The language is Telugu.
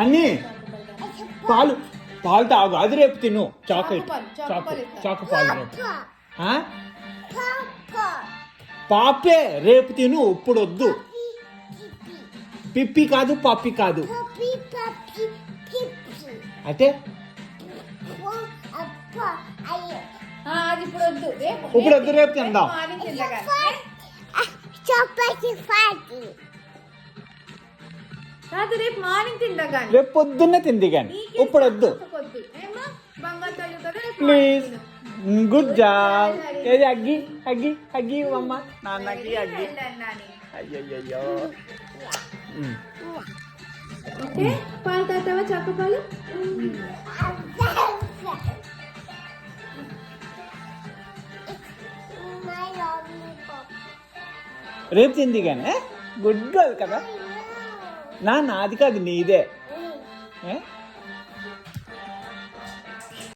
అన్నీ పాలు పాలు తాగు, అది రేపు తిను. చాక్లెట్ చాకు పాలు రేపు. పాపే రేపు తిను, ఇప్పుడు వద్దు. పిప్పి కాదు, పప్పి కాదు. అంటే ఇప్పుడు వద్దు, రేపు తిందాం. రేపు మార్నింగ్ తిందా కానీ, రేపు పొద్దున్నే తింది కానీ, ఇప్పుడు వద్దు ప్లీజ్. Good job. ఏది అగ్గి అగ్గి అగ్గి అమ్మ నాన్నకి అగ్గి. అయ్యయ్యో. పాలు తాగుతావా? చాకు పాలు. రేపు తింది కానీ గుడ్ గర్ల్ కదా. నాది కాదు, నీదే.